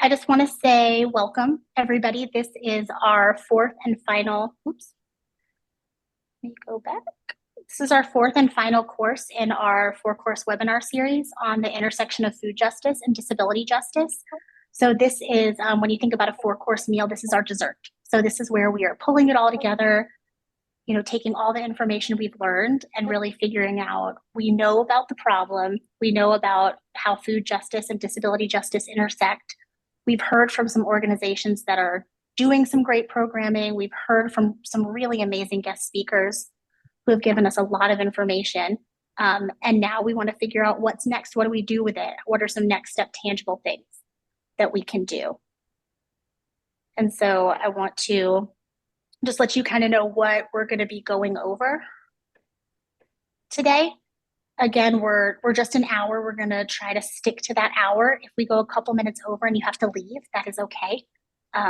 I just want to say welcome, everybody. This is our fourth and final, oops, let me go back. This is our fourth and final course in our four-course webinar series on the intersection of food justice and disability justice. So this is, when you think about a four-course meal, this is our dessert. So this is where we are pulling it all together, taking all the information we've learned and really figuring out, we know about the problem, we know about how food justice and disability justice intersect. We've heard from some organizations that are doing some great programming. We've heard from some really amazing guest speakers who have given us a lot of information. And now we want to figure out what's next. What do we do with it? What are some next step tangible things that we can do? And so I want to just let you kind of know what we're going to be going over today. Again, we're just an hour. We're going to try to stick to that hour. If we go a couple minutes over and you have to leave, that is okay,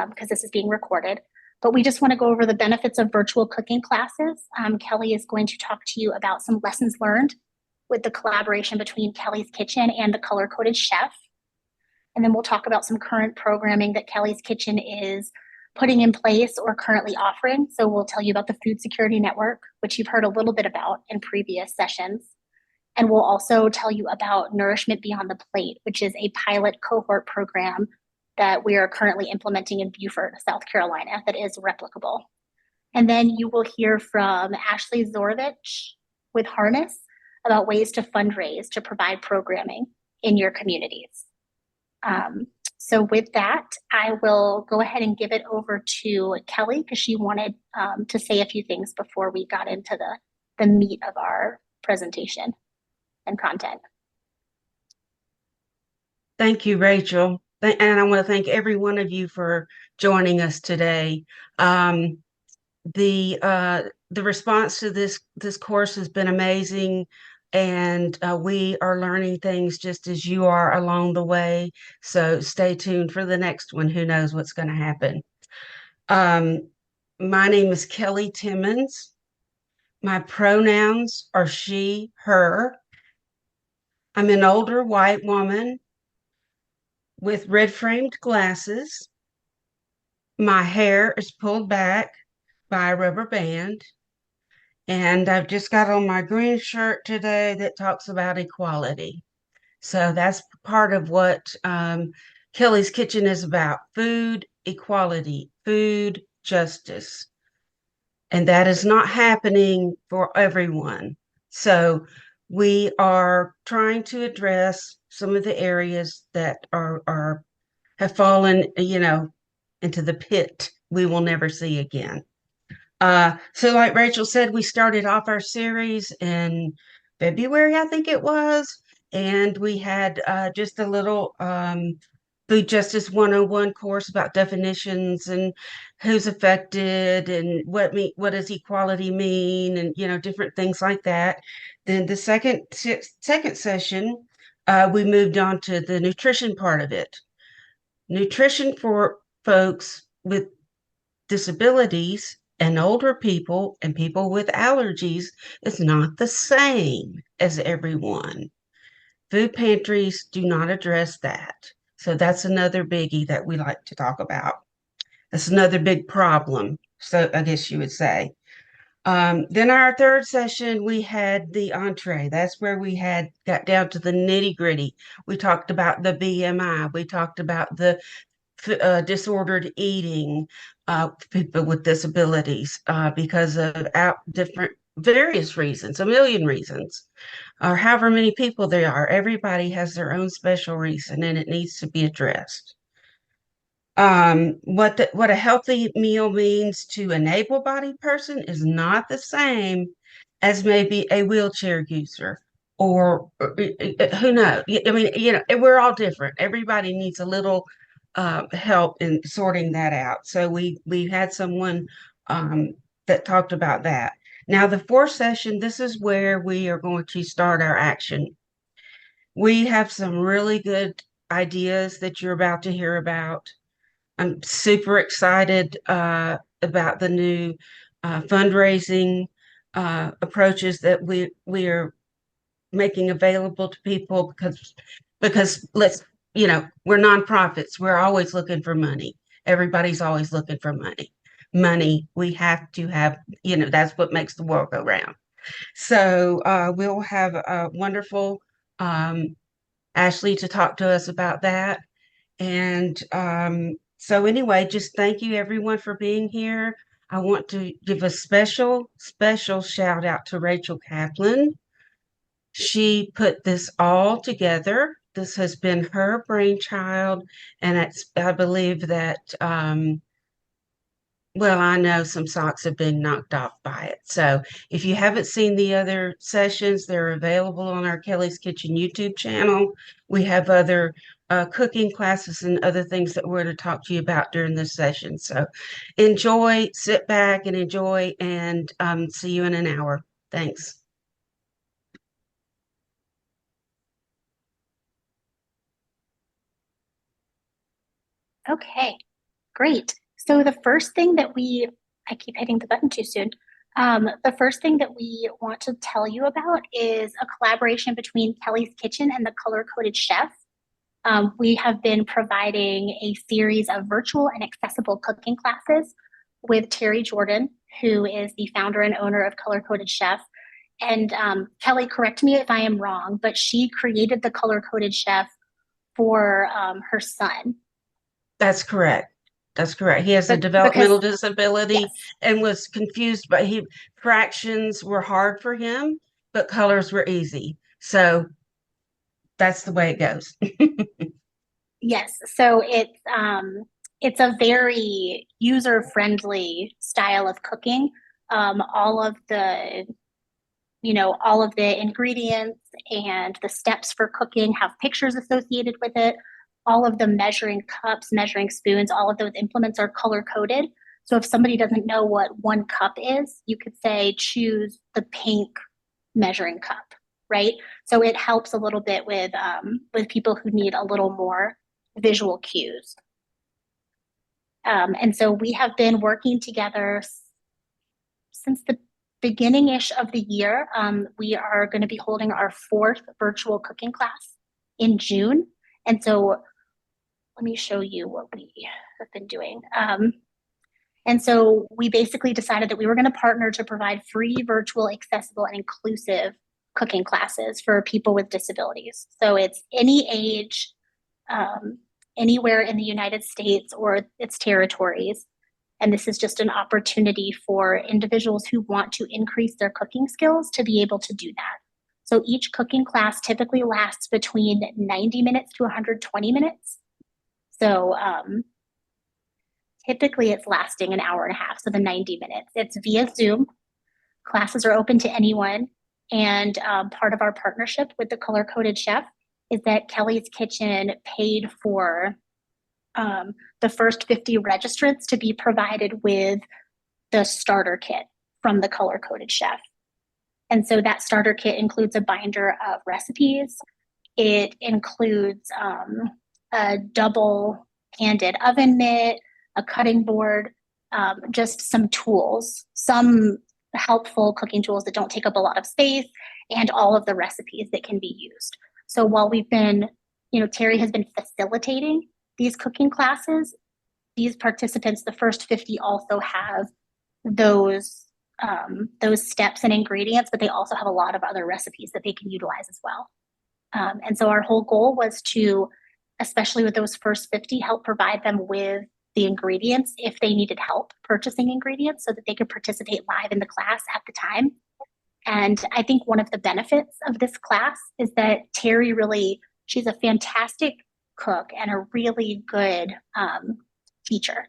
because this is being recorded. But we just want to go over the benefits of virtual cooking classes. Kelly is going to talk to you about some lessons learned with the collaboration between Kelly's Kitchen and the Color Coded Chef. And then we'll talk about some current programming that Kelly's Kitchen is putting in place or currently offering. So we'll tell you about the Food Security Network, which you've heard a little bit about in previous sessions. And we'll also tell you about Nourishment Beyond the Plate, which is a pilot cohort program that we are currently implementing in Beaufort, South Carolina, that is replicable. And then you will hear from Ashley Zorovich with Harness about ways to fundraise to provide programming in your communities. So with that, I will go ahead and give it over to Kelly because she wanted to say a few things before we got into the meat of our presentation and content. Thank you, Rachel. And I want to thank every one of you for joining us today. The response to this course has been amazing, and we are learning things just as you are along the way. So stay tuned for the next one. Who knows what's going to happen? My name is Kelly Timmons. My pronouns are she, her. I'm an older white woman with red framed glasses. My hair is pulled back by a rubber band. And I've just got on my green shirt today that talks about equality. So that's part of what Kelly's Kitchen is about: food equality, food justice. And that is not happening for everyone. So we are trying to address some of the areas that are have fallen, into the pit we will never see again. So like Rachel said, we started off our series in February, I think it was, and we had just a little Food Justice 101 course about definitions and who's affected and what does equality mean, and different things like that. Then the second session, we moved on to the nutrition part of it. Nutrition for folks with disabilities and older people and people with allergies is not the same as everyone. Food pantries do not address that. So that's another biggie that we like to talk about. That's another big problem, so I guess you would say. Then our third session, we had the entree. That's where we got down to the nitty gritty. We talked about the BMI. We talked about the disordered eating, people with disabilities, because of different various reasons, a million reasons, or however many people there are. Everybody has their own special reason, and it needs to be addressed. What a healthy meal means to an able-bodied person is not the same as maybe a wheelchair user, or who knows? I mean, we're all different. Everybody needs a little help in sorting that out. So we had someone that talked about that. Now, the fourth session, this is where we are going to start our action. We have some really good ideas that you're about to hear about. I'm super excited about the new fundraising approaches that we are making available to people, because we're nonprofits. We're always looking for money. Everybody's always looking for money. Money, we have to have, that's what makes the world go round. So we'll have a wonderful Ashley to talk to us about that. And so anyway, just thank you everyone for being here. I want to give a special, special shout out to Rachel Kaplan. She put this all together. This has been her brainchild, and I believe that well, I know some socks have been knocked off by it. So if you haven't seen the other sessions, they're available on our Kelly's Kitchen YouTube channel. We have other cooking classes and other things that we're going to talk to you about during this session. So enjoy, sit back and enjoy, and see you in an hour. Thanks. Okay, great. So the first thing that I keep hitting the button too soon. The first thing that we want to tell you about is a collaboration between Kelly's Kitchen and the Color Coded Chef. We have been providing a series of virtual and accessible cooking classes with Terry Jordan, who is the founder and owner of Color Coded Chef. And Kelly, correct me if I am wrong, but she created the Color Coded Chef for her son. That's correct. That's correct. He has a But developmental because disability yes, and was confused, but fractions were hard for him, but colors were easy. So that's the way it goes. yes. So it's a very user-friendly style of cooking. All of the all of the ingredients and the steps for cooking have pictures associated with it. All of the measuring cups, measuring spoons, all of those implements are color coded. So if somebody doesn't know what 1 cup is, you could say choose the pink measuring cup, right? So it helps a little bit with people who need a little more visual cues. And so we have been working together since the beginning-ish of the year. We are going to be holding our 4th virtual cooking class in June. And so let me show you what we have been doing. And so we basically decided that we were going to partner to provide free, virtual, accessible, and inclusive cooking classes for people with disabilities. So it's any age, anywhere in the United States or its territories. And this is just an opportunity for individuals who want to increase their cooking skills to be able to do that. So each cooking class typically lasts between 90 minutes to 120 minutes. So typically it's lasting an hour and a half, so the 90 minutes. It's via Zoom. Classes are open to anyone. And part of our partnership with the Color Coded Chef is that Kelly's Kitchen paid for the first 50 registrants to be provided with the starter kit from the Color Coded Chef. And so that starter kit includes a binder of recipes. It includes a double-handed oven mitt, a cutting board, just some tools, some helpful cooking tools that don't take up a lot of space, and all of the recipes that can be used. So while we've been, Terry has been facilitating these cooking classes, these participants, the first 50 also have those steps and ingredients, but they also have a lot of other recipes that they can utilize as well. And so our whole goal was to, especially with those first 50, help provide them with the ingredients if they needed help purchasing ingredients so that they could participate live in the class at the time. And I think one of the benefits of this class is that Terry she's a fantastic cook and a really good teacher.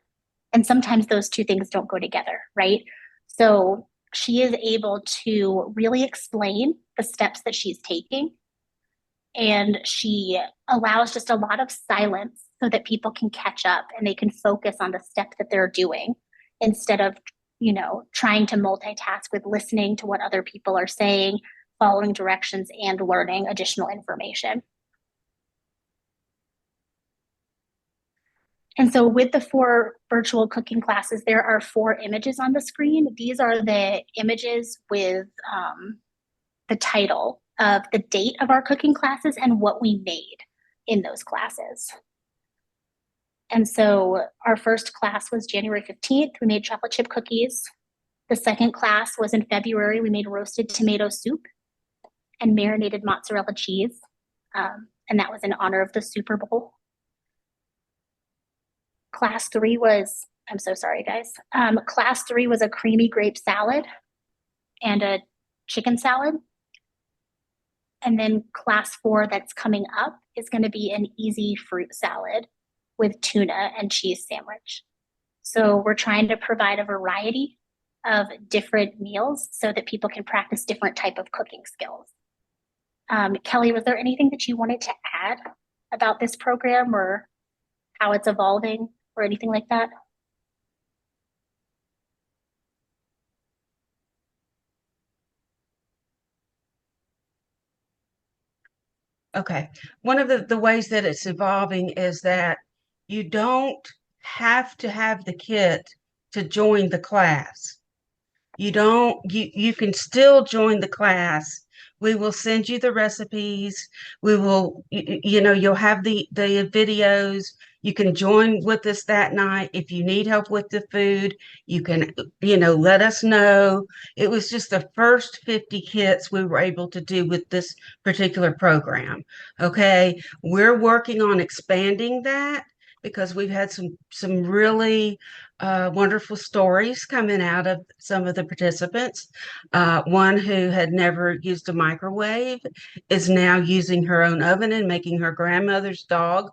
And sometimes those two things don't go together, right? So she is able to really explain the steps that she's taking. And she allows just a lot of silence so that people can catch up and they can focus on the step that they're doing instead of, trying to multitask with listening to what other people are saying, following directions, and learning additional information. And so with the 4 virtual cooking classes, there are 4 images on the screen. These are the images with the title of the date of our cooking classes and what we made in those classes. And so our first class was January 15th. We made chocolate chip cookies. The second class was in February. We made roasted tomato soup and marinated mozzarella cheese. And that was in honor of the Super Bowl. Class 3 was, I'm so sorry, guys. Class 3 was a creamy grape salad and a chicken salad. And then class 4 that's coming up is going to be an easy fruit salad with tuna and cheese sandwich. So we're trying to provide a variety of different meals so that people can practice different type of cooking skills. Kelly, was there anything that you wanted to add about this program or how it's evolving or anything like that? Okay. One of the ways that it's evolving is that you don't have to have the kit to join the class. You can still join the class. We will send you the recipes. We will, you'll have the videos. You can join with us that night. If you need help with the food, you can, let us know. It was just the first 50 kits we were able to do with this particular program. Okay. We're working on expanding that because we've had some really wonderful stories coming out of some of the participants. One who had never used a microwave is now using her own oven and making her grandmother's dog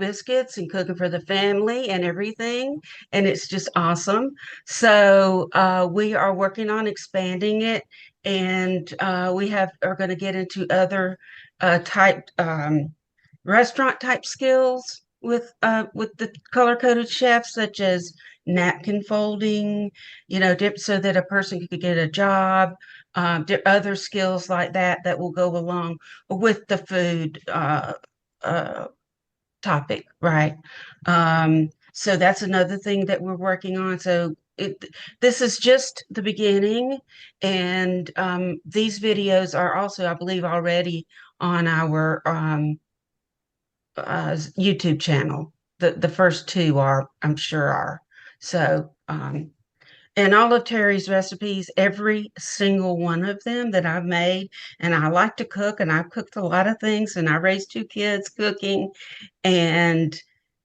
biscuits and cooking for the family and everything. And it's just awesome. So we are working on expanding it. And we are going to get into other type restaurant type skills with the color coded chefs, such as napkin folding, so that a person could get a job. Other skills like that will go along with the food topic, right? So that's another thing that we're working on. So this is just the beginning, and these videos are also, I believe, already on our YouTube channel. The first two are, I'm sure, are. So, and all of Terry's recipes, every single one of them that I've made, and I like to cook, and I've cooked a lot of things, and I raised 2 kids cooking, and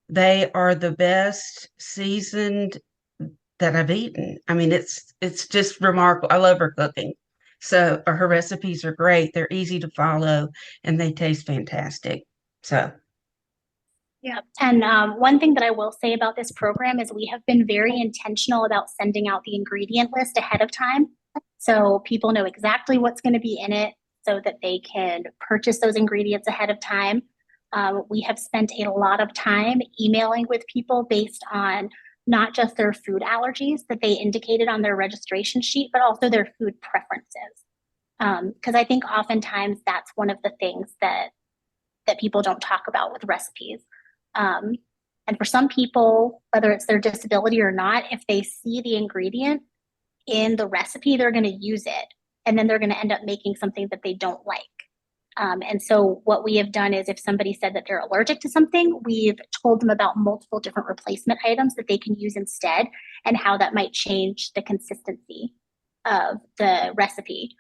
they are the best seasoned that I've eaten. I mean, it's just remarkable. I love her cooking. So her recipes are great. They're easy to follow, and they taste fantastic. So. Yeah, and one thing that I will say about this program is we have been very intentional about sending out the ingredient list ahead of time. So people know exactly what's going to be in it so that they can purchase those ingredients ahead of time. We have spent a lot of time emailing with people based on not just their food allergies that they indicated on their registration sheet, but also their food preferences. Because I think oftentimes that's one of the things that people don't talk about with recipes. And for some people, whether it's their disability or not, if they see the ingredient in the recipe, they're going to use it. And then they're going to end up making something that they don't like. And so what we have done is if somebody said that they're allergic to something, we've told them about multiple different replacement items that they can use instead and how that might change the consistency of the recipe.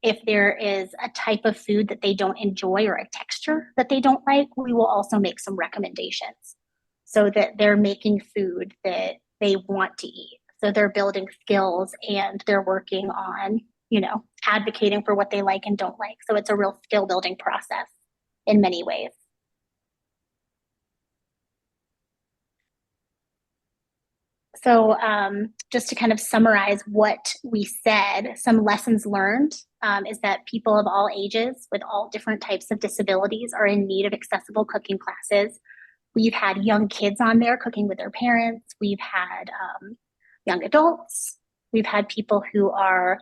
If there is a type of food that they don't enjoy or a texture that they don't like, we will also make some recommendations so that they're making food that they want to eat. So they're building skills and they're working on, advocating for what they like and don't like. So it's a real skill building process in many ways. So just to kind of summarize what we said, some lessons learned is that people of all ages with all different types of disabilities are in need of accessible cooking classes. We've had young kids on there cooking with their parents. We've had young adults. We've had people who are,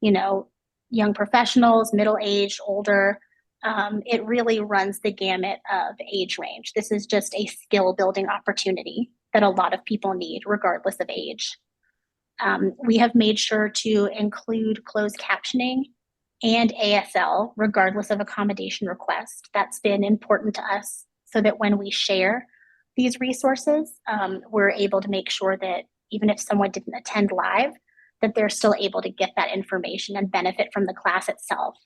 young professionals, middle-aged, older. It really runs the gamut of age range. This is just a skill building opportunity that a lot of people need, regardless of age. We have made sure to include closed captioning and ASL, regardless of accommodation request. That's been important to us so that when we share these resources, we're able to make sure that even if someone didn't attend live, that they're still able to get that information and benefit from the class itself.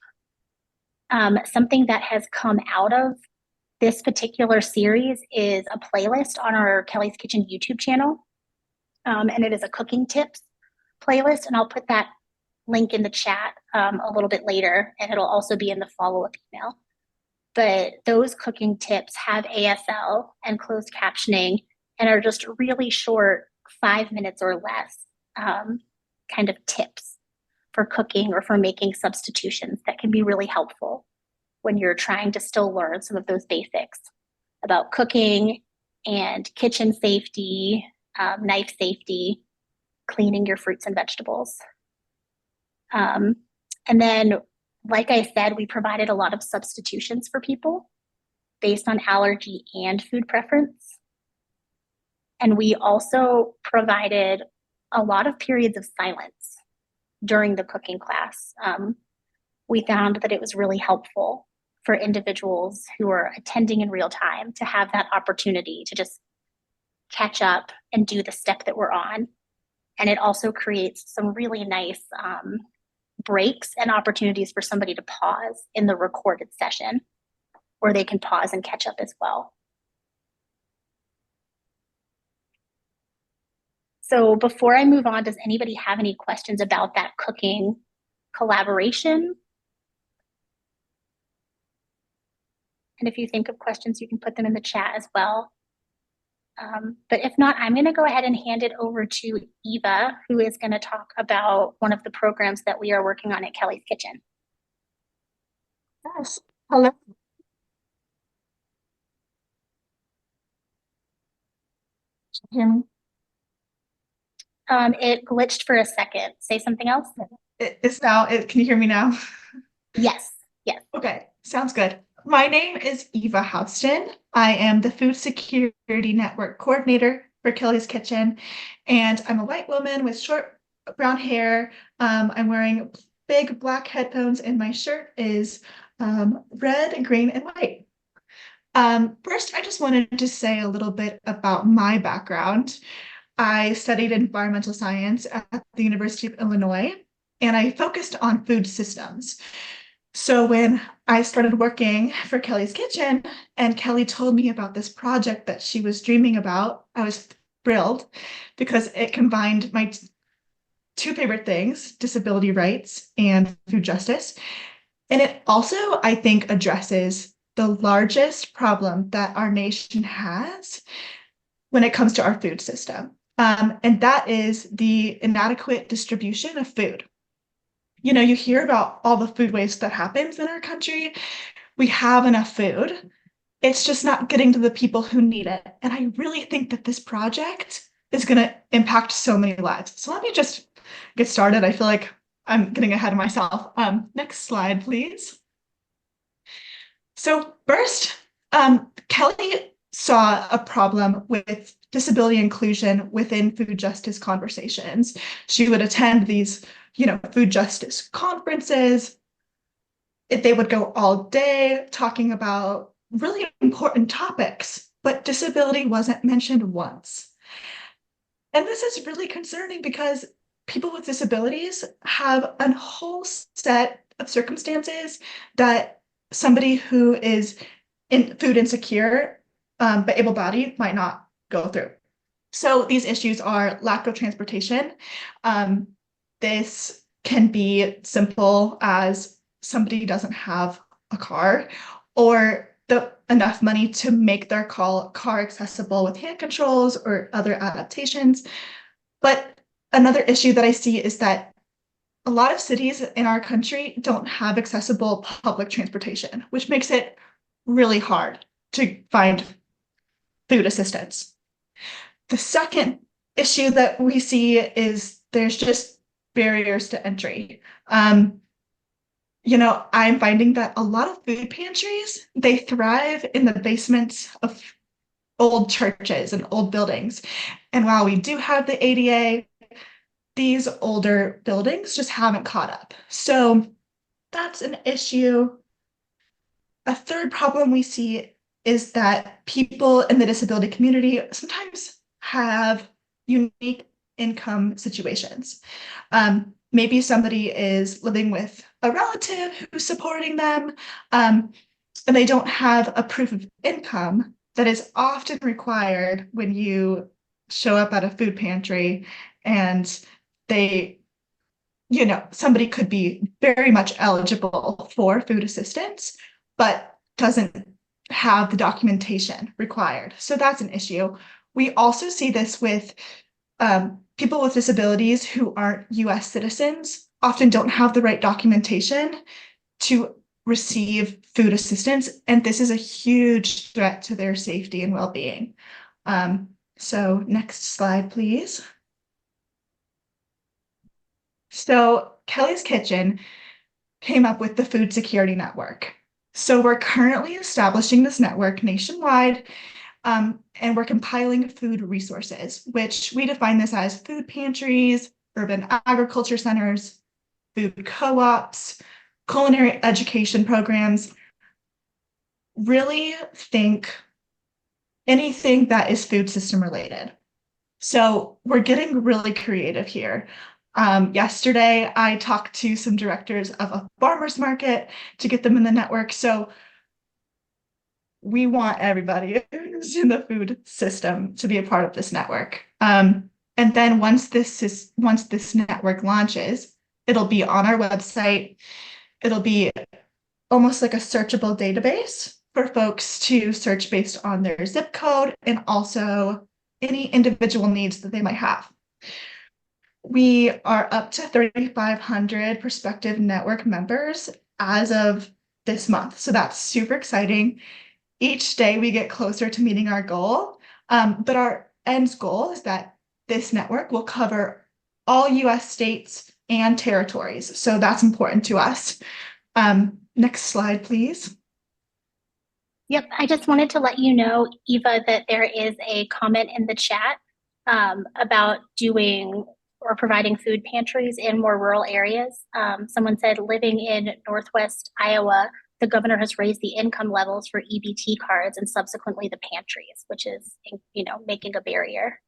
Something that has come out of this particular series is a playlist on our Kelly's Kitchen YouTube channel. And it is a cooking tips playlist. And I'll put that link in the chat a little bit later, and it'll also be in the follow-up email. But those cooking tips have ASL and closed captioning and are just really short, 5 minutes or less kind of tips for cooking or for making substitutions that can be really helpful when you're trying to still learn some of those basics about cooking and kitchen safety, knife safety, cleaning your fruits and vegetables. And then, like I said, we provided a lot of substitutions for people based on allergy and food preference. And we also provided a lot of periods of silence during the cooking class. We found that it was really helpful for individuals who are attending in real time to have that opportunity to just catch up and do the step that we're on. And it also creates some really nice breaks and opportunities for somebody to pause in the recorded session, where they can pause and catch up as well. So before I move on, does anybody have any questions about that cooking collaboration? And if you think of questions, you can put them in the chat as well. But if not, I'm going to go ahead and hand it over to Eva, who is going to talk about one of the programs that we are working on at Kelly's Kitchen. Yes. Hello. Can you hear me? It glitched for a second. Say something else. Can you hear me now? Yes. Yes. Okay. Sounds good. My name is Eva Houston. I am the Food Security Network Coordinator for Kelly's Kitchen, and I'm a white woman with short brown hair. I'm wearing big black headphones, and my shirt is red, green, and white. First, I just wanted to say a little bit about my background. I studied environmental science at the University of Illinois, and I focused on food systems. So when I started working for Kelly's Kitchen and Kelly told me about this project that she was dreaming about, I was thrilled because it combined my two favorite things, disability rights and food justice. And it also, I think, addresses the largest problem that our nation has when it comes to our food system. And that is the inadequate distribution of food. You know, you hear about all the food waste that happens in our country. We have enough food. It's just not getting to the people who need it. And I really think that this project is going to impact so many lives. So let me just get started. I feel like I'm getting ahead of myself. Next slide, please. So first, Kelly saw a problem with disability inclusion within food justice conversations. She would attend these food justice conferences. They would go all day talking about really important topics, but disability wasn't mentioned once. And this is really concerning because people with disabilities have a whole set of circumstances that somebody who is food insecure but able-bodied might not go through. So these issues are lack of transportation. This can be simple as somebody doesn't have a car or enough money to make their car accessible with hand controls or other adaptations. But another issue that I see is that a lot of cities in our country don't have accessible public transportation, which makes it really hard to find food assistance. The second issue that we see is there's just barriers to entry. I'm finding that a lot of food pantries, they thrive in the basements of old churches and old buildings. And while we do have the ADA, these older buildings just haven't caught up. So that's an issue. A third problem we see is that people in the disability community sometimes have unique income situations. Maybe somebody is living with a relative who's supporting them, and they don't have a proof of income that is often required when you show up at a food pantry and they, somebody could be very much eligible for food assistance, but doesn't have the documentation required. So that's an issue. We also see this with people with disabilities who aren't US citizens, often don't have the right documentation to receive food assistance. And this is a huge threat to their safety and well-being. So next slide, please. So Kelly's Kitchen came up with the Food Security Network. So we're currently establishing this network nationwide, and we're compiling food resources, which we define this as food pantries, urban agriculture centers, food co-ops, culinary education programs. Really think anything that is food system related. So we're getting really creative here. Yesterday, I talked to some directors of a farmer's market to get them in the network. So we want everybody who's in the food system to be a part of this network. And then once this network launches, it'll be on our website. It'll be almost like a searchable database for folks to search based on their zip code and also any individual needs that they might have. We are up to 3,500 prospective network members as of this month. So that's super exciting. Each day we get closer to meeting our goal, but our end goal is that this network will cover all US states and territories. So that's important to us. Next slide, please. Yep, I just wanted to let you know, Eva, that there is a comment in the chat about doing or providing food pantries in more rural areas. Someone said, living in Northwest Iowa, the governor has raised the income levels for EBT cards and subsequently the pantries, which is, making a barrier.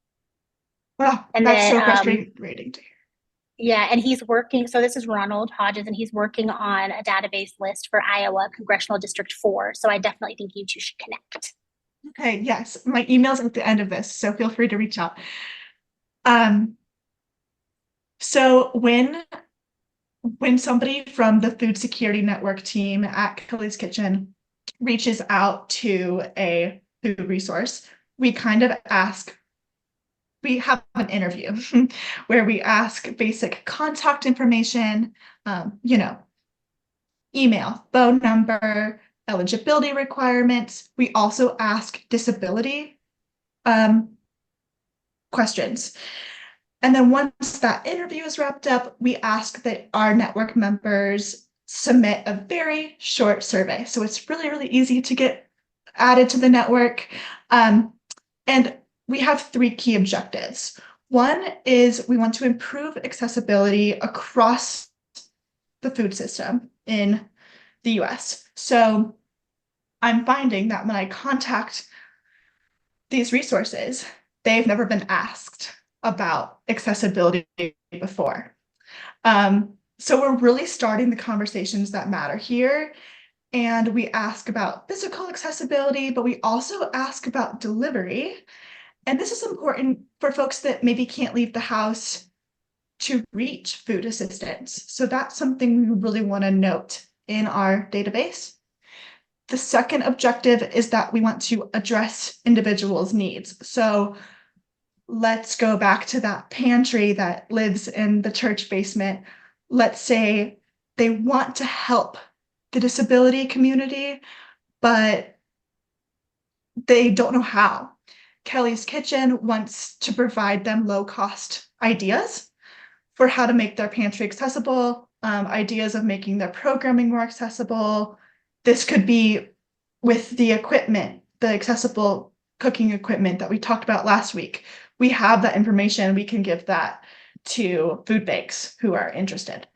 Wow, And that's then, so frustrating to hear. Yeah, and he's working, so this is Ronald Hodges, and he's working on a database list for Iowa Congressional District 4. So I definitely think you two should connect. Okay, yes, my email's at the end of this, so feel free to reach out. So when somebody from the Food Security Network team at Kelly's Kitchen reaches out to a food resource, we kind of ask, we have an interview where we ask basic contact information, email, phone number, eligibility requirements. We also ask disability questions. And then once that interview is wrapped up, we ask that our network members submit a very short survey. So it's really, really easy to get added to the network. And we have 3 key objectives. One is we want to improve accessibility across the food system in the US. So I'm finding that when I contact these resources, they've never been asked about accessibility before. So we're really starting the conversations that matter here. And we ask about physical accessibility, but we also ask about delivery. And this is important for folks that maybe can't leave the house to reach food assistance. So that's something we really want to note in our database. The second objective is that we want to address individuals' needs. So let's go back to that pantry that lives in the church basement. Let's say they want to help the disability community, but they don't know how. Kelly's Kitchen wants to provide them low-cost ideas for how to make their pantry accessible, ideas of making their programming more accessible. This could be with the equipment, the accessible cooking equipment that we talked about last week. We have that information. We can give that to food banks who are interested.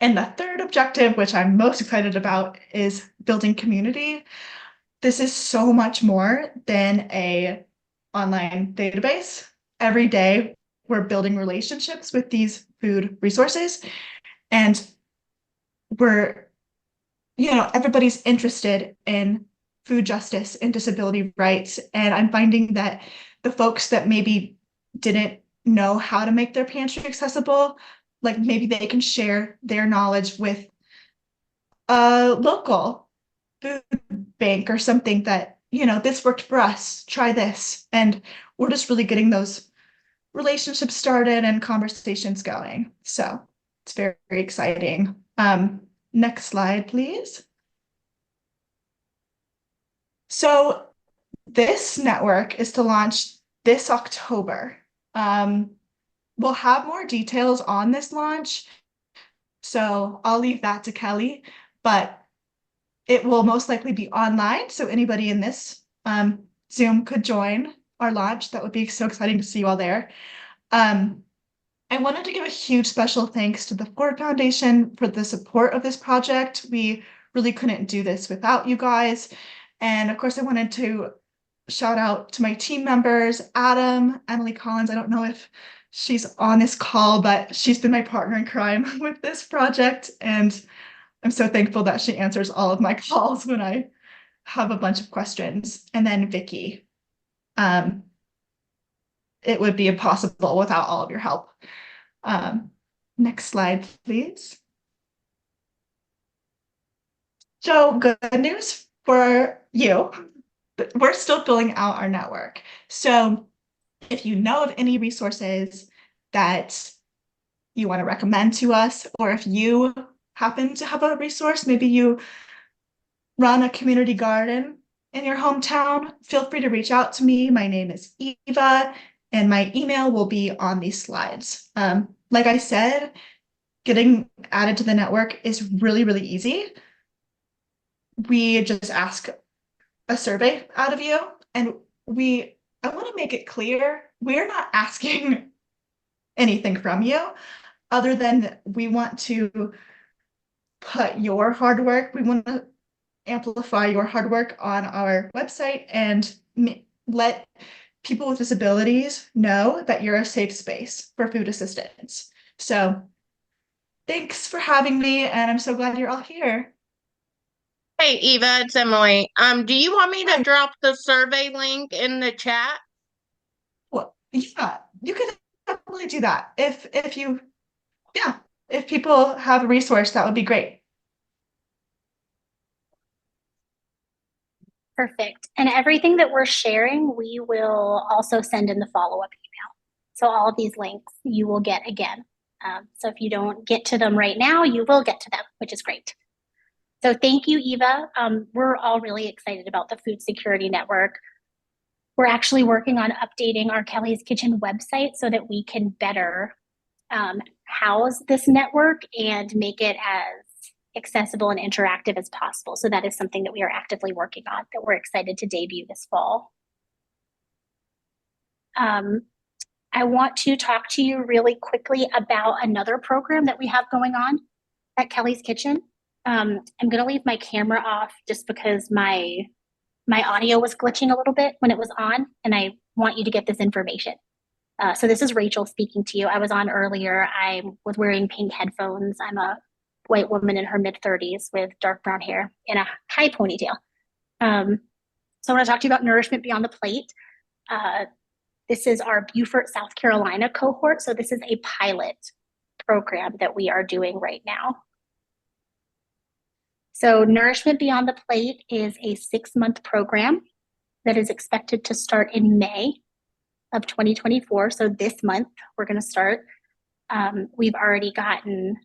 And the third objective, which I'm most excited about, is building community. This is so much more than a online database. Every day, we're building relationships with these food resources, and everybody's interested in food justice and disability rights. And I'm finding that the folks that maybe didn't know how to make their pantry accessible, like maybe they can share their knowledge with a local food bank or something that, this worked for us, try this. And we're just really getting those relationships started and conversations going. So it's very, very exciting. Next slide, please. So this network is to launch this October. We'll have more details on this launch, so I'll leave that to Kelly, but it will most likely be online, so anybody in this Zoom could join our launch. That would be so exciting to see you all there. I wanted to give a huge special thanks to the Ford Foundation for the support of this project. We really couldn't do this without you guys. And of course, I wanted to shout out to my team members, Adam, Emily Collins. I don't know if she's on this call, but she's been my partner in crime with this project. And I'm so thankful that she answers all of my calls when I have a bunch of questions. And then Vicky. It would be impossible without all of your help. Next slide, please. So good news for you. We're still filling out our network. So if you know of any resources that you want to recommend to us, or if you happen to have a resource, maybe you run a community garden in your hometown, feel free to reach out to me. My name is Eva, and my email will be on these slides. Like I said, getting added to the network is really, really easy. We just ask a survey out of you, and I want to make it clear, we're not asking anything from you other than we want to put your hard work, we want to amplify your hard work on our website and let people with disabilities know that you're a safe space for food assistance. So thanks for having me, and I'm so glad you're all here. Hey, Eva, it's Emily. Do you want me to drop the survey link in the chat? Well, yeah, you could definitely do that. If people have a resource, that would be great. Perfect. And everything that we're sharing, we will also send in the follow-up email. So all of these links you will get again. So if you don't get to them right now, you will get to them, which is great. So thank you, Eva. We're all really excited about the Food Security Network. We're actually working on updating our Kelly's Kitchen website so that we can better house this network and make it as accessible and interactive as possible. So that is something that we are actively working on, that we're excited to debut this fall. I want to talk to you really quickly about another program that we have going on at Kelly's Kitchen. I'm going to leave my camera off just because my audio was glitching a little bit when it was on, and I want you to get this information. So this is Rachel speaking to you. I was on earlier. I was wearing pink headphones. I'm a white woman in her mid-30s with dark brown hair and a high ponytail. So I want to talk to you about Nourishment Beyond the Plate. This is our Beaufort, South Carolina cohort. So this is a pilot program that we are doing right now. So Nourishment Beyond the Plate is a 6-month program that is expected to start in May of 2024. So this month we're going to start. We've already gotten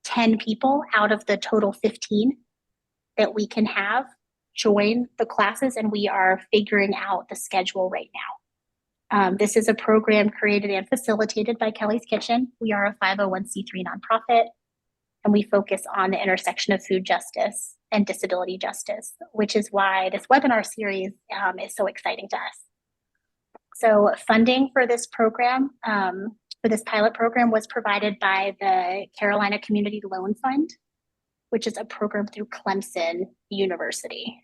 10 people out of the total 15 that we can have join the classes, and we are figuring out the schedule right now. This is a program created and facilitated by Kelly's Kitchen. We are a 501c3 nonprofit, and we focus on the intersection of food justice and disability justice, which is why this webinar series is so exciting to us. So funding for this program for this pilot program was provided by the Carolina Community Loan Fund, which is a program through Clemson University.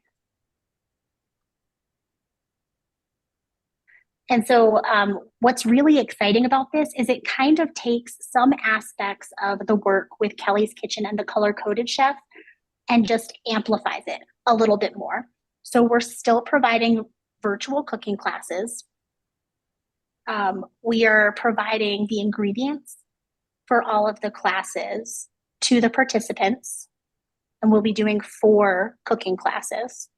And so what's really exciting about this is it kind of takes some aspects of the work with Kelly's Kitchen and the color-coded chef and just amplifies it a little bit more. So we're still providing virtual cooking classes. We are providing the ingredients for all of the classes to the participants, and we'll be doing 4 cooking classes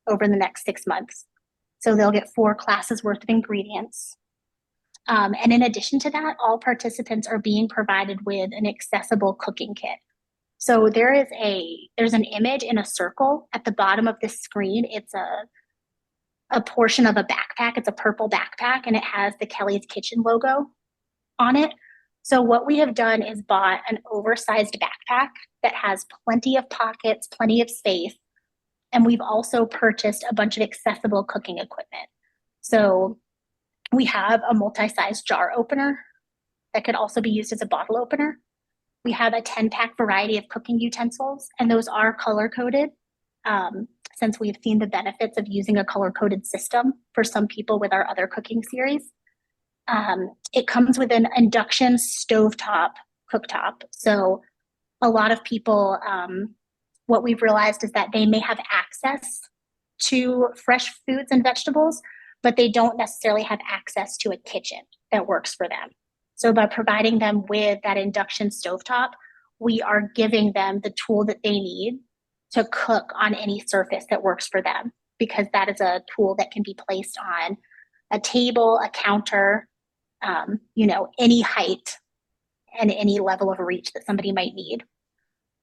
over the next 6 months. So they'll get 4 classes worth of ingredients. And in addition to that, all participants are being provided with an accessible cooking kit. So there's an image in a circle at the bottom of this screen. It's a portion of a backpack. It's a purple backpack, and it has the Kelly's Kitchen logo on it. So what we have done is bought an oversized backpack that has plenty of pockets, plenty of space. And we've also purchased a bunch of accessible cooking equipment. So we have a multi-size jar opener that could also be used as a bottle opener. We have a 10-pack variety of cooking utensils, and those are color-coded since we've seen the benefits of using a color-coded system for some people with our other cooking series. It comes with an induction stovetop cooktop. So a lot of people, what we've realized is that they may have access to fresh foods and vegetables, but they don't necessarily have access to a kitchen that works for them. So by providing them with that induction stovetop, we are giving them the tool that they need to cook on any surface that works for them, because that is a tool that can be placed on a table, a counter, any height and any level of reach that somebody might need.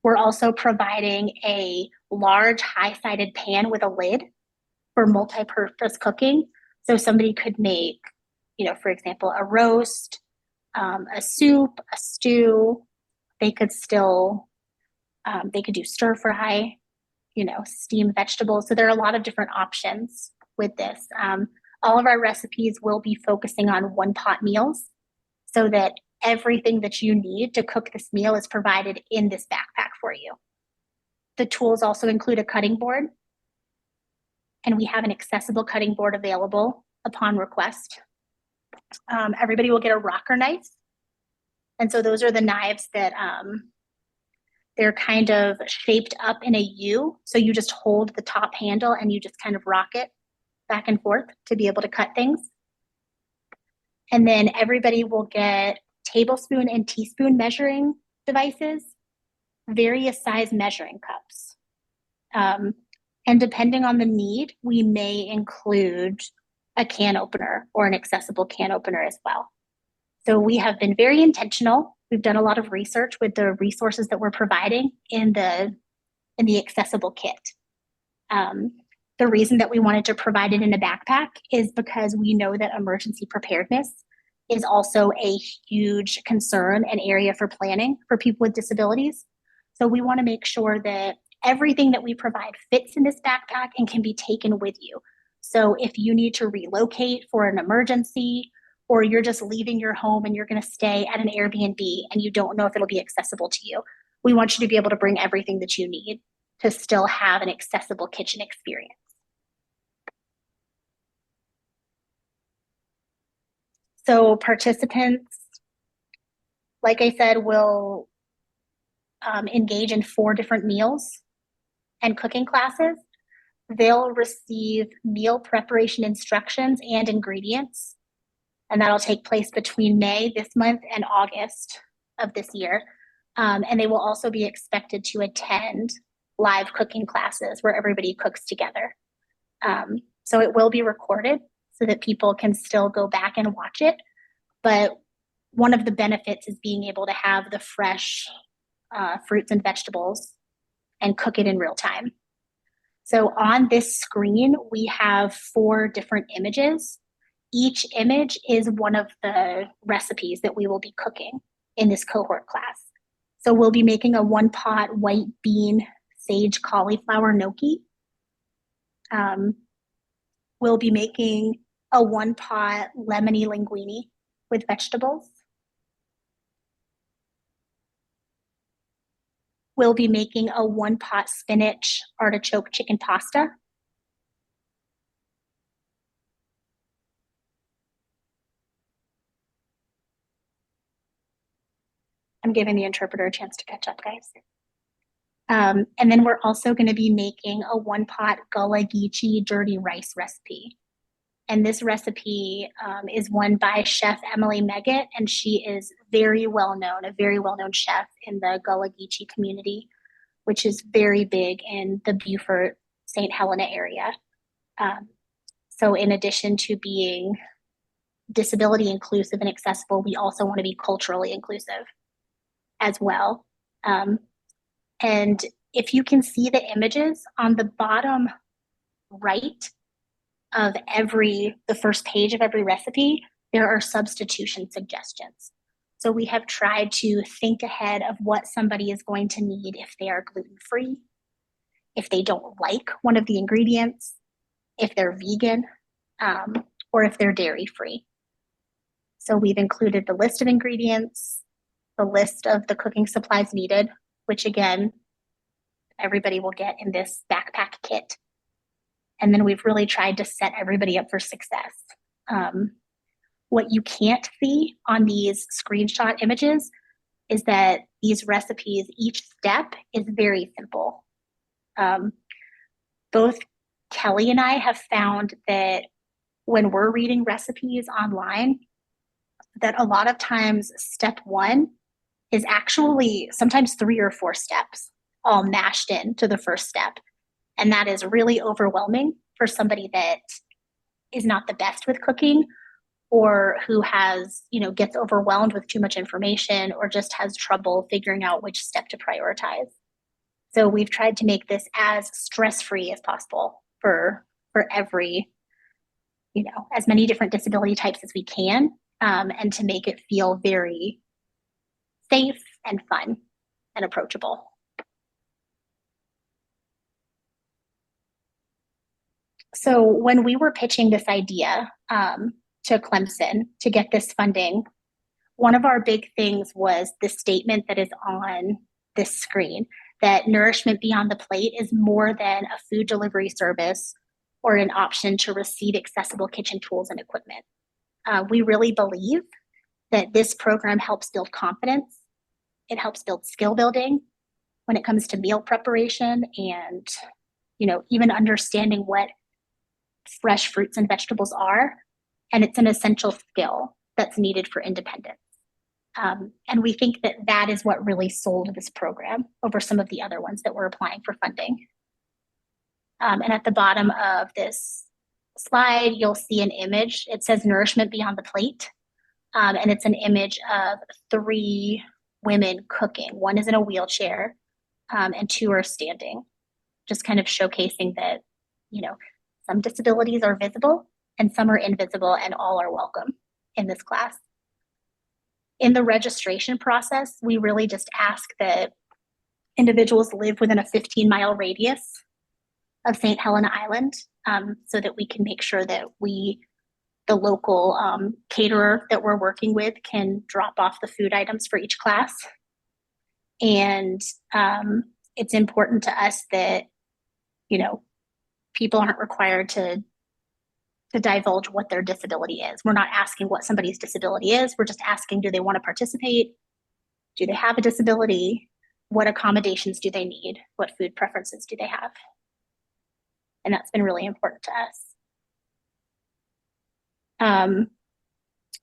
We're also providing a large high-sided pan with a lid for multi-purpose cooking. So somebody could make, for example, a roast, a soup, a stew. They could do stir fry, steamed vegetables. So there are a lot of different options with this. All of our recipes will be focusing on one-pot meals so that everything that you need to cook this meal is provided in this backpack for you. The tools also include a cutting board, and we have an accessible cutting board available upon request. Everybody will get a rocker knife. And so those are the knives that they're kind of shaped up in a U. So you just hold the top handle and you just kind of rock it back and forth to be able to cut things. And then everybody will get tablespoon and teaspoon measuring devices, various size measuring cups. And depending on the need, we may include a can opener or an accessible can opener as well. So we have been very intentional. We've done a lot of research with the resources that we're providing in the accessible kit. The reason that we wanted to provide it in a backpack is because we know that emergency preparedness is also a huge concern and area for planning for people with disabilities. So we want to make sure that everything that we provide fits in this backpack and can be taken with you. So if you need to relocate for an emergency, or you're just leaving your home and you're going to stay at an Airbnb and you don't know if it'll be accessible to you, we want you to be able to bring everything that you need to still have an accessible kitchen experience. So participants, like I said, will engage in 4 different meals and cooking classes. They'll receive meal preparation instructions and ingredients, and that'll take place between May this month and August of this year. And they will also be expected to attend live cooking classes where everybody cooks together. So it will be recorded so that people can still go back and watch it. But one of the benefits is being able to have the fresh fruits and vegetables and cook it in real time. So on this screen, we have 4 different images. Each image is one of the recipes that we will be cooking in this cohort class. So we'll be making a 1-pot white bean sage cauliflower gnocchi. We'll be making a 1-pot lemony linguine with vegetables. we'll be making a 1-pot spinach artichoke chicken pasta. I'm giving the interpreter a chance to catch up, guys. And then we're also going to be making a 1-pot gullah geechee dirty rice recipe. And this recipe is one by Chef Emily Meggett, and she is very well known, a very well-known chef in the gullah geechee community, which is very big in the Beaufort, St. Helena area. So in addition to being disability inclusive and accessible, we also want to be culturally inclusive as well. And if you can see the images on the bottom right of the first page of every recipe, there are substitution suggestions. So we have tried to think ahead of what somebody is going to need if they are gluten-free, if they don't like one of the ingredients, if they're vegan, or if they're dairy-free. So we've included the list of ingredients, the list of the cooking supplies needed, which again, everybody will get in this backpack kit. And then we've really tried to set everybody up for success. What you can't see on these screenshot images is that these recipes, each step is very simple. Both Kelly and I have found that when we're reading recipes online, that a lot of times step 1 is actually sometimes 3 or 4 steps all mashed into the first step. And that is really overwhelming for somebody that is not the best with cooking, or who has, gets overwhelmed with too much information, or just has trouble figuring out which step to prioritize. So we've tried to make this as stress-free as possible for every, as many different disability types as we can, and to make it feel very safe and fun and approachable. So when we were pitching this idea to Clemson to get this funding, one of our big things was the statement that is on this screen, that Nourishment Beyond the Plate is more than a food delivery service or an option to receive accessible kitchen tools and equipment. We really believe that this program helps build confidence. It helps build skill building when it comes to meal preparation and, even understanding what fresh fruits and vegetables are. And it's an essential skill that's needed for independence. And we think that that is what really sold this program over some of the other ones that we're applying for funding. And at the bottom of this slide, you'll see an image. It says Nourishment Beyond the Plate. And it's an image of 3 women cooking. One is in a wheelchair, and 2 are standing, just kind of showcasing that, some disabilities are visible and some are invisible, and all are welcome in this class. In the registration process, we really just ask that individuals live within a 15-mile radius of St. Helena Island, so that we can make sure that the local caterer that we're working with can drop off the food items for each class. And it's important to us that, people aren't required to divulge what their disability is. We're not asking what somebody's disability is. We're just asking, do they want to participate? Do they have a disability? What accommodations do they need? What food preferences do they have? And that's been really important to us.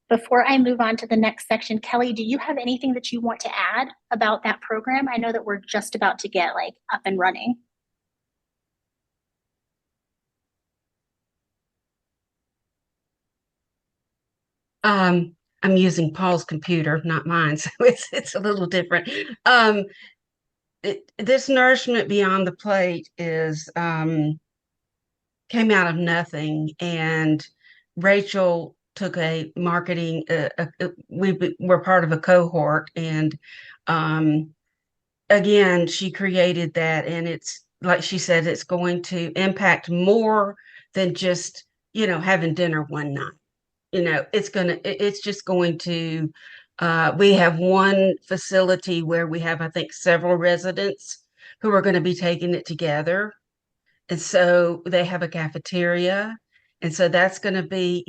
Before I move on to the next section, Kelly, do you have anything that you want to add about that program? I know that we're just about to get up and running. I'm using Paul's computer, not mine, so it's a little different. This Nourishment Beyond the Plate came out of nothing, and Rachel took a marketing. We were part of a cohort, and again, she created that, and it's like she said, it's going to impact more than just having dinner one night. It's just going to We have one facility where we have, I think, several residents who are going to be taking it together. And so they have a cafeteria. And so that's going to be,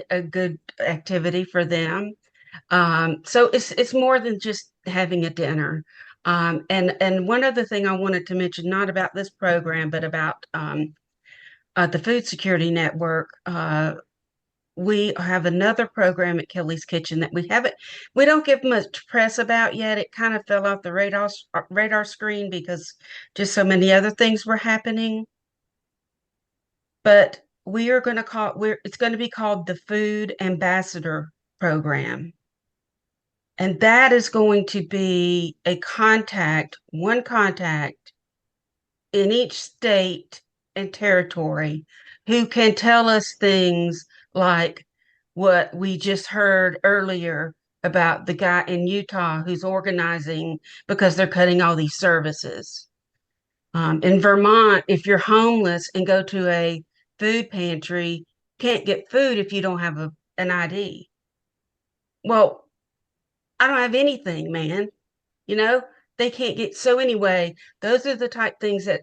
a good activity for them. So it's more than just having a dinner. And one other thing I wanted to mention, not about this program, but about the Food Security Network. We have another program at Kelly's Kitchen that we don't give much press about yet. It kind of fell off the radar screen because just so many other things were happening. But it's going to be called the Food Ambassador Program. And that is going to be one contact in each state and territory who can tell us things like what we just heard earlier about the guy in Utah who's organizing because they're cutting all these services. In Vermont, if you're homeless and go to a food pantry, you can't get food if you don't have an ID. Well, I don't have anything, man. They can't get. So anyway, those are the type things that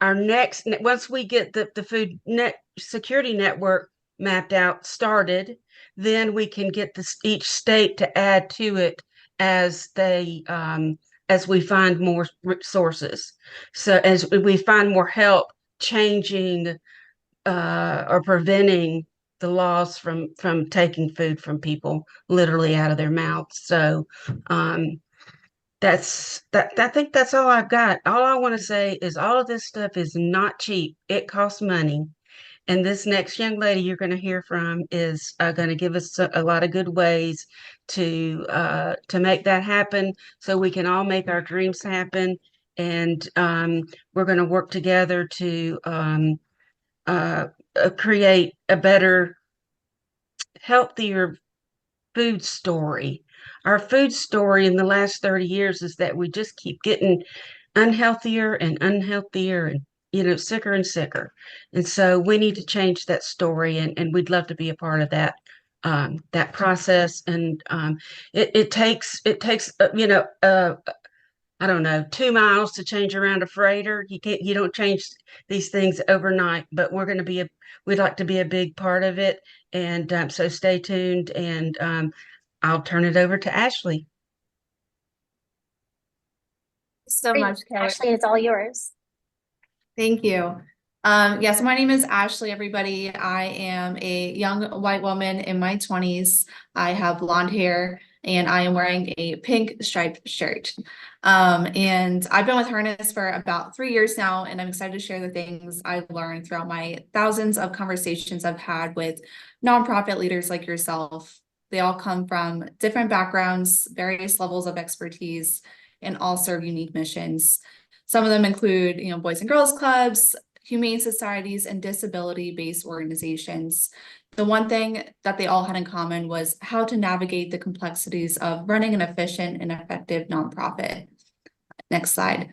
our once we get the food security network mapped out, started, then we can get each state to add to it as we find more sources. So as we find more help changing or preventing the laws from taking food from people literally out of their mouths. So I think that's all I've got. All I want to say is all of this stuff is not cheap. It costs money. And this next young lady you're going to hear from is going to give us a lot of good ways to make that happen, so we can all make our dreams happen. And we're going to work together to create a better, healthier food story. Our food story in the last 30 years is that we just keep getting unhealthier and unhealthier and sicker and sicker. And so we need to change that story, and we'd love to be a part of that process. And it takes I don't know, 2 miles to change around a freighter. You don't change these things overnight, but we'd like to be a big part of it. And so stay tuned, and I'll turn it over to Ashley. So Great. much, Kelly. Ashley, it's all yours. Thank you. Yes, my name is Ashley, everybody. I am a young white woman in my 20s. I have blonde hair and I am wearing a pink striped shirt. And I've been with Harness for about 3 years now, and I'm excited to share the things I've learned throughout my thousands of conversations I've had with nonprofit leaders like yourself. They all come from different backgrounds, various levels of expertise, and all serve unique missions. Some of them include, Boys and Girls Clubs, humane societies, and disability-based organizations. The one thing that they all had in common was how to navigate the complexities of running an efficient and effective nonprofit. Next slide.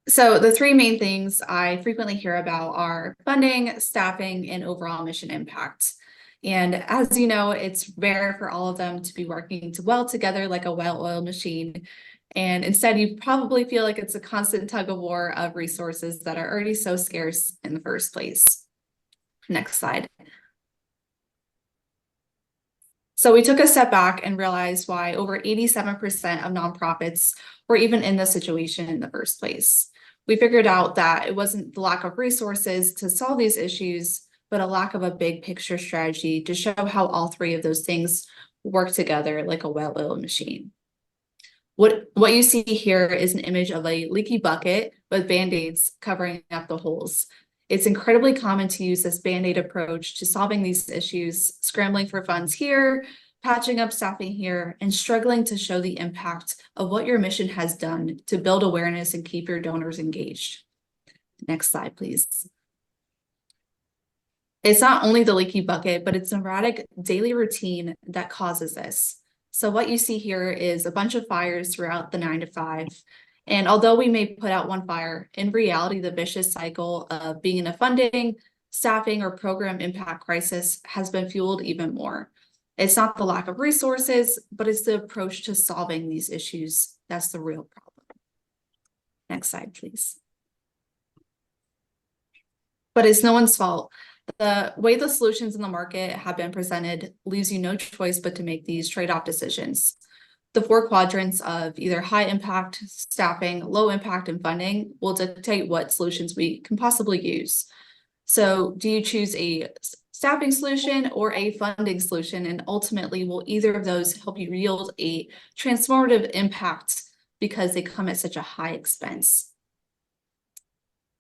So the three main things I frequently hear about are funding, staffing, and overall mission impact. And as you know, it's rare for all of them to be working well together like a well-oiled machine. And instead, you probably feel like it's a constant tug of war of resources that are already so scarce in the first place. Next slide. So we took a step back and realized why over 87% of nonprofits were even in this situation in the first place. We figured out that it wasn't the lack of resources to solve these issues, but a lack of a big picture strategy to show how all three of those things work together like a well-oiled machine. What you see here is an image of a leaky bucket with Band-Aids covering up the holes. It's incredibly common to use this Band-Aid approach to solving these issues, scrambling for funds here, patching up staffing here, and struggling to show the impact of what your mission has done to build awareness and keep your donors engaged. Next slide, please. It's not only the leaky bucket, but it's an erratic daily routine that causes this. So what you see here is a bunch of fires throughout the 9 to 5. And although we may put out one fire, in reality, the vicious cycle of being in a funding, staffing, or program impact crisis has been fueled even more. It's not the lack of resources, but it's the approach to solving these issues that's the real problem. Next slide, please. But it's no one's fault. The way the solutions in the market have been presented leaves you no choice but to make these trade-off decisions. The 4 quadrants of either high impact staffing, low impact, and funding will dictate what solutions we can possibly use. So do you choose a staffing solution or a funding solution? And ultimately, will either of those help you yield a transformative impact because they come at such a high expense?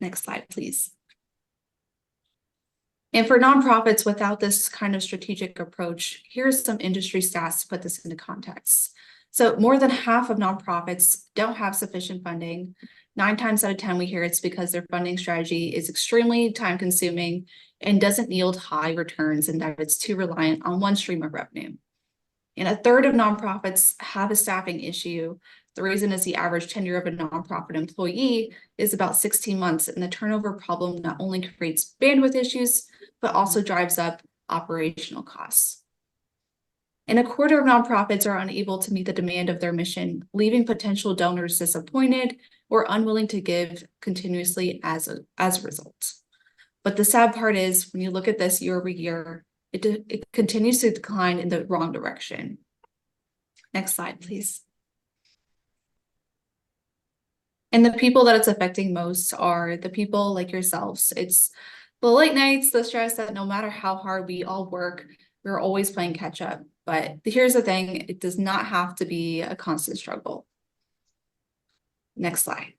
Next slide, please. And for nonprofits without this kind of strategic approach, here's some industry stats to put this into context. So more than half of nonprofits don't have sufficient funding. 9 times out of 10, we hear it's because their funding strategy is extremely time consuming and doesn't yield high returns, and that it's too reliant on one stream of revenue. And a third of nonprofits have a staffing issue. The reason is the average tenure of a nonprofit employee is about 16 months, and the turnover problem not only creates bandwidth issues, but also drives up operational costs. And a quarter of nonprofits are unable to meet the demand of their mission, leaving potential donors disappointed or unwilling to give continuously as a result. But the sad part is, when you look at this year over year, it continues to decline in the wrong direction. Next slide, please. And the people that it's affecting most are the people like yourselves. It's the late nights, the stress that no matter how hard we all work, we're always playing catch up. But here's the thing, it does not have to be a constant struggle. Next slide.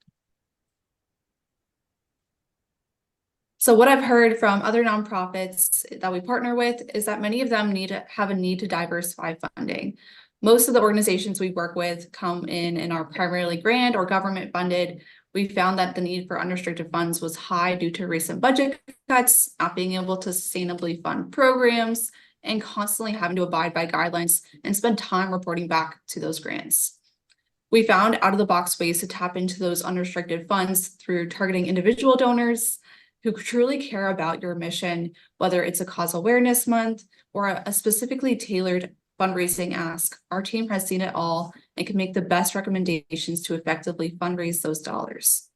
So what I've heard from other nonprofits that we partner with is that many of them have a need to diversify funding. Most of the organizations we work with come in and are primarily grant or government funded. We found that the need for unrestricted funds was high due to recent budget cuts, not being able to sustainably fund programs, and constantly having to abide by guidelines and spend time reporting back to those grants. We found out-of-the-box ways to tap into those unrestricted funds through targeting individual donors who truly care about your mission, whether it's a cause awareness month or a specifically tailored fundraising ask. Our team has seen it all and can make the best recommendations to effectively fundraise those dollars.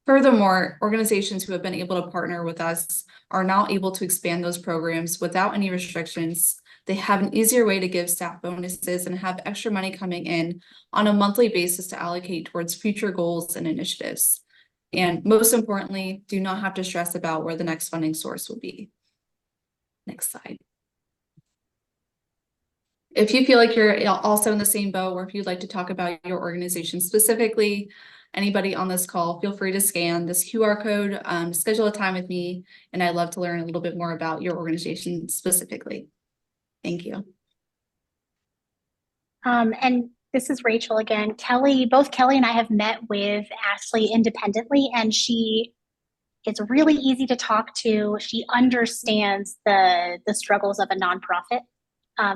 Furthermore, organizations who have been able to partner with us are now able to expand those programs without any restrictions. They have an easier way to give staff bonuses and have extra money coming in on a monthly basis to allocate towards future goals and initiatives. And most importantly, do not have to stress about where the next funding source will be. Next slide. If you feel like you're also in the same boat, or if you'd like to talk about your organization specifically, anybody on this call, feel free to scan this QR code, schedule a time with me, and I'd love to learn a little bit more about your organization specifically. Thank you. And this is Rachel again. Both Kelly and I have met with Ashley independently, and it's really easy to talk to. She understands the struggles of a nonprofit.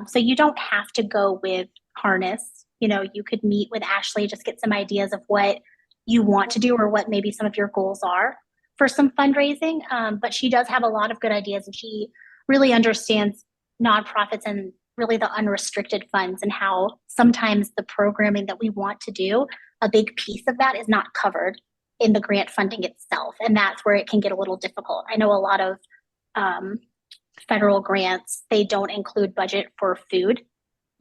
So you don't have to go with Harness. You could meet with Ashley, just get some ideas of what you want to do or what maybe some of your goals are for some fundraising. But she does have a lot of good ideas, and she really understands nonprofits and really the unrestricted funds and how sometimes the programming that we want to do, a big piece of that is not covered in the grant funding itself. And that's where it can get a little difficult. I know a lot of federal grants, they don't include budget for food.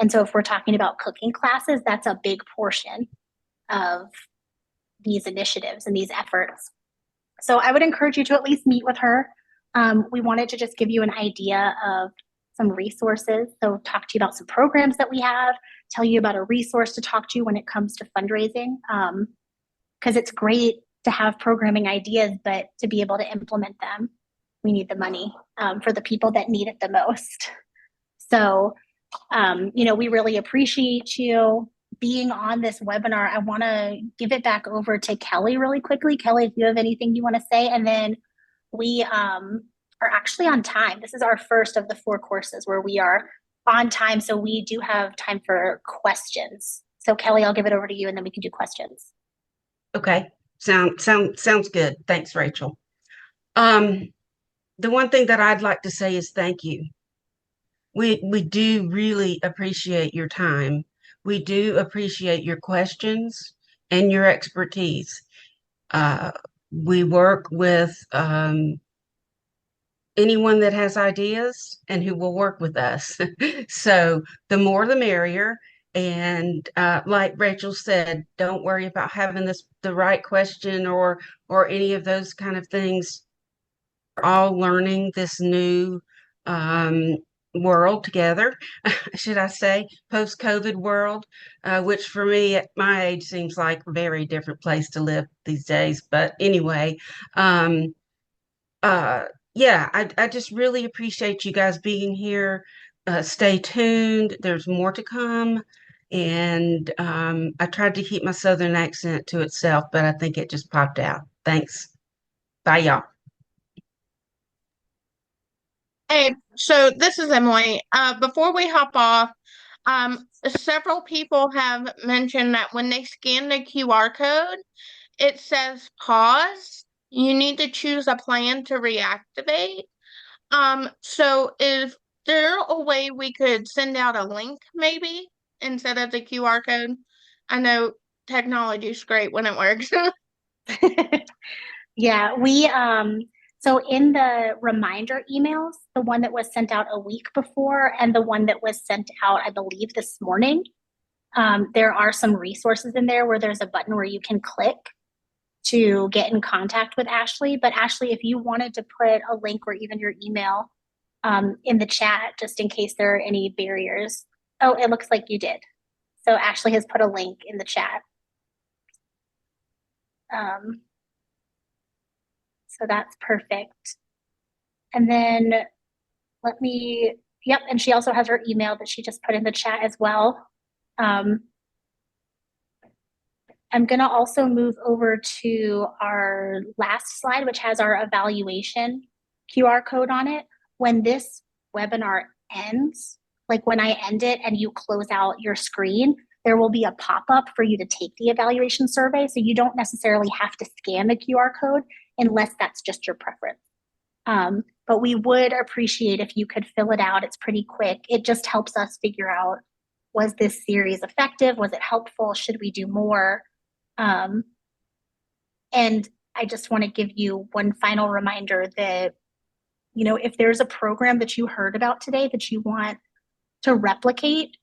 And so if we're talking about cooking classes, that's a big portion of these initiatives and these efforts. So I would encourage you to at least meet with her. We wanted to just give you an idea of some resources. So talk to you about some programs that we have, tell you about a resource to talk to when it comes to fundraising. Because it's great to have programming ideas, but to be able to implement them, we need the money for the people that need it the most. So, we really appreciate you being on this webinar. I want to give it back over to Kelly really quickly. Kelly, if you have anything you want to say, and then we are actually on time. This is our first of the 4 courses where we are on time. So we do have time for questions. So Kelly, I'll give it over to you, and then we can do questions. Okay. Sounds good. Thanks, Rachel. The one thing that I'd like to say is thank you. we do really appreciate your time. We do appreciate your questions and your expertise. Uh, we work with anyone that has ideas and who will work with us. So the more the merrier. And like Rachel said, don't worry about having the right question or any of those kind of things. We're all learning this new um, world together, should I say, post-COVID world, which for me at my age seems like a very different place to live these days. But anyway, um, uh yeah, I just really appreciate you guys being here. Stay tuned, there's more to come. And I tried to keep my southern accent to itself, but I think it just popped out. Thanks. Bye, y'all. Hey, so this is Emily. Before we hop off, several people have mentioned that when they scan the QR code, it says pause. You need to choose a plan to reactivate. So is there a way we could send out a link maybe instead of the QR code? I know technology is great when it works. Yeah, so in the reminder emails, the one that was sent out a week before and the one that was sent out, I believe, this morning, there are some resources in there where there's a button where you can click to get in contact with Ashley. But Ashley, if you wanted to put a link or even your email in the chat, just in case there are any barriers. Oh, it looks like you did. So Ashley has put a link in the chat. So that's perfect. And then yep, and she also has her email that she just put in the chat as well. I'm gonna also move over to our last slide, which has our evaluation QR code on it. When this webinar ends, like when I end it and you close out your screen, there will be a pop-up for you to take the evaluation survey. So you don't necessarily have to scan the QR code unless that's just your preference. But we would appreciate if you could fill it out. It's pretty quick. It just helps us figure out, was this series effective? Was it helpful? Should we do more? And I just want to give you one final reminder that, you know, if there's a program that you heard about today that you want to replicate,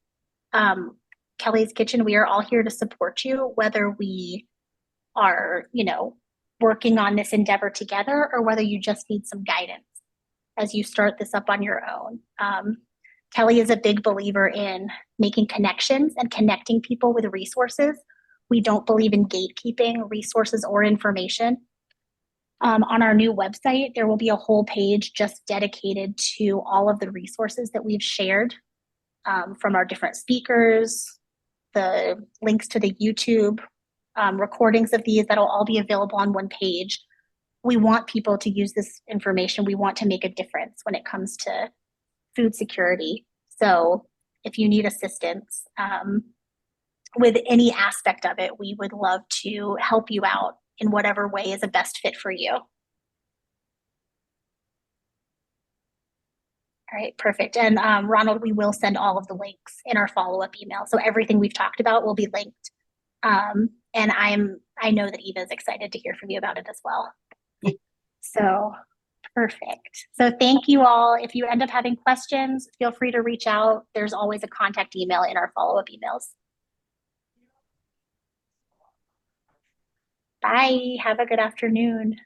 Kelly's Kitchen, we are all here to support you, whether we are, you know, working on this endeavor together or whether you just need some guidance as you start this up on your own. Kelly is a big believer in making connections and connecting people with resources. We don't believe in gatekeeping resources or information. On our new website, there will be a whole page just dedicated to all of the resources that we've shared from our different speakers, the links to the YouTube recordings of these that'll all be available on one page. We want people to use this information. We want to make a difference when it comes to food security. So if you need assistance with any aspect of it, we would love to help you out in whatever way is a best fit for you. All right, perfect. And Ronald, we will send all of the links in our follow-up email. So everything we've talked about will be linked. And I know that Eva is excited to hear from you about it as well. So perfect. So thank you all. If you end up having questions, feel free to reach out. There's always a contact email in our follow-up emails. Bye. Have a good afternoon.